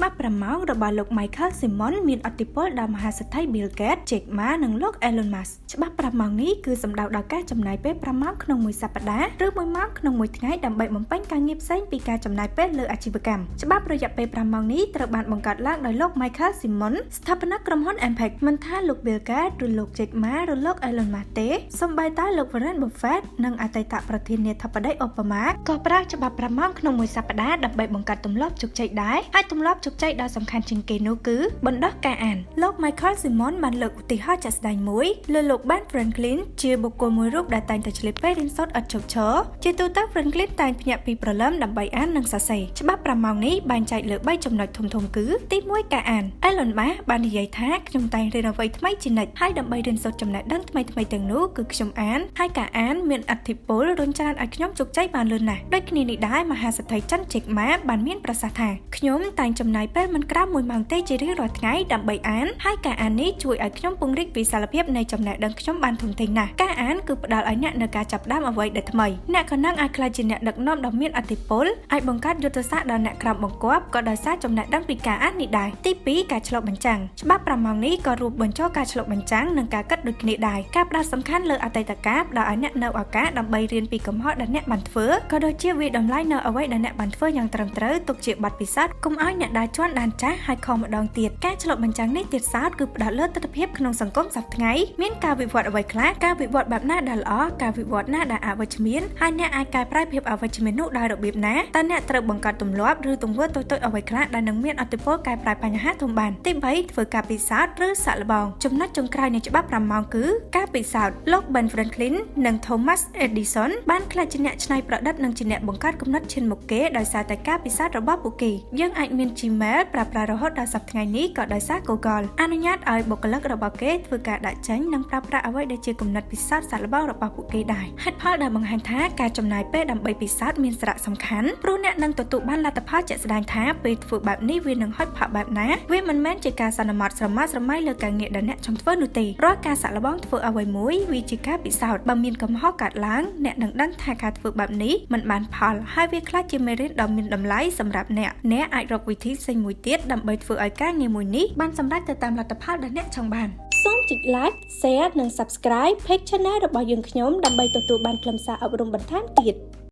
បាត់ប្រម៉ោងរបស់លោក Michael Simon មានអធិពលដល់មហាសេដ្ឋី Bill Gates, Jack Ma និងលោក Elon Musk ច្បាប់ប្រម៉ោងនេះគឺសំដៅដល់ការចំណាយពេល5ម៉ោងក្នុងមួយសប្តាហ៍ឬ1ម៉ោងក្នុងមួយថ្ងៃដើម្បីបំពេញការងារផ្សេងពីការចំណាយពេលលើអាជីវកម្មច្បាប់រយៈពេល5ម៉ោងនេះត្រូវបានបង្កើតឡើងដោយលោក Michael Simon ស្ថាបនិកក្រុមហ៊ុន Apex មិនថាលោក Bill Gates ឬលោក Jack Ma ឬលោក Elon Musk ទេសូម្បីតែលោក Warren Buffett និងអតីតប្រធានាធិបតី Obama ក៏ប្រើច្បាប់5ម៉ោងក្នុងមួយសប្តាហ៍ដើម្បីបង្កើតទម្លាប់ជោគជ័យដែរហើយទម្លាប់ជោគជ័យដ៏សំខាន់ជាងគេនោះគឺបណ្ដោះការអានលោក Michael Simon បានលើកឧទាហរណ៍ជាក់ស្ដែងមួយលើលោក Ben Franklin ជាបុគ្គលមួយរូបដែលតែងតែឆ្លៀតពេលរៀនសូត្រឥតឈប់ឈរជាទូទៅ Franklin តែងភ្ញាក់ពីព្រលឹមដើម្បីអាននិងសរសេរច្បាប់5ម៉ោងនេះបែងចែកលើ3ចំណុចធំៗគឺទី1ការអាន Elon Musk បាននិយាយថាខ្ញុំតែងរៀនអ្វីថ្មីជានិច្ចហើយដើម្បីរៀនសូត្រចំណេះដឹងថ្មីៗទាំងនោះគឺខ្ញុំអានហើយការអានមានឥទ្ធិពលរុញច្រានឲ្យខ្ញុំជោគជ័យបានលឿនណាស់ដូចគ្នានេះដែរមហាសេដ្ឋីចិន Jack Ma បានមានប្រសាសន៍ថាខ្ញុំតែងចំណាយពេលមិនក្រោម1ម៉ោងទេជារៀងរាល់ថ្ងៃដើម្បីអានហើយការអាននេះជួយឲ្យខ្ញុំពង្រីកវិសាលភាពនៃចំណេះដឹងខ្ញុំបានធំធេងណាស់ការអានគឺផ្ដល់ឲ្យអ្នកនូវការចាប់ផ្ដើមអ្វីដែលថ្មីអ្នកក៏នឹងអាចក្លាយជាអ្នកដឹកនាំដ៏មានឥទ្ធិពលអាចបង្កើតយុទ្ធសាស្ត្រដល់អ្នកក្រោមបង្គាប់ក៏ដោយសារចំណេះដឹងពីការអាននេះដែរទី2ការឆ្លុះបញ្ចាំងច្បាប់5ម៉ោងនេះក៏រួមបញ្ចូលការឆ្លុះបញ្ចាំងនិងការគិតដូចគ្នាដែរការផ្ដោតសំខាន់លើអតីតកាលផ្ដល់ឲ្យអ្នកនៅឱកាសដើម្បីរៀនពីកំហុសដែលអ្នកបានធ្វើក៏ដូចជាវាតម្លៃនៅអ្វីដែលអ្នកបានធ្វើយ៉ាងត្រឹមត្រូវទុកជាបទពិសោធន៍កុំឲ្យអ្នកដើរជាន់ដានចាស់ហើយខុសម្ដងទៀតការឆ្លុះបញ្ចាំងនេះទៀតសោតគឺផ្ដោតលើទស្សនវិជ្ជាក្នុងសង្គមសប្តាហ៍ថ្ងៃមានការវិវត្តអ្វីខ្លះការវិវត្តបែបណាដែលល្អការវិវត្តណាដែលអវិជ្ជមានហើយអ្នកអាចកែប្រែភាពអវិជ្ជមាននោះដោយរបៀបណាតើអ្នកត្រូវបង្កើតទម្លាប់ឬទង្វើតូចៗអ្វីខ្លះដែលនឹងមានឥទ្ធិពលកែប្រែបញ្ហាធំបានទី3ធ្វើការពិសោធន៍ឬសាក់លបងចំណុចចុងក្រោយនៃច្បាប់5ម៉ោងគឺការពិសោធន៍លោក Ben Franklin និង Thomas Edison បានក្លាយជាអ្នកច្នៃប្រឌិតនិងជាអ្នកបង្កើតគំនិតឈានមុខគេដោយសារតែការពិសោធន៍របស់ពួកគេយើងអាចមាន Gmail ប្រើប្រាស់រហូតដល់សប្តាហ៍ថ្ងៃនេះក៏ដោយសារ Google អនុញ្ញាតឲ្យបុគ្គលិករបស់គេធ្វើការដាក់ចេញនិងប្រើប្រាស់អ្វីដែលជាគំនិតពិសោធន៍សាក់លបងរបស់ពួកគេដែរហេតុផលដែលបង្ហាញថាការចំណាយពេលដើម្បីពិសោធន៍មានសារៈសំខាន់ព្រោះអ្នកនឹងទទួលបានលទ្ធផលជាក់ស្ដែងថាពេលធ្វើបែបនេះវានឹងហុចផាកបែបណាវាមិនមែនជាការសន្មតស្រមើស្រមៃលើការងារដែលអ្នកចង់ធ្វើនោះទេរាល់ការសាក់លបងធ្វើអ្វីមួយវាជាការពិសោធន៍បើមានកំហុសកើតឡើងអ្នកនឹងដឹងថាការធ្វើបែបនេះមិនបានផលហើយវាខ្លះជាមេរៀនដ៏មានតម្លៃសម្រាប់អ្នកអាចរកវិធីផ្សេងមួយទៀតដើម្បីធ្វើឲ្យការងារមួយនេះបានសម្រេចទៅតាមលទ្ធផលដែលអ្នកចង់បានសូមចុច Like, Share និង Subscribe Page Channel របស់យើងខ្ញុំដើម្បីទទួលបានខ្លឹមសារអប់រំបន្ថែមទៀត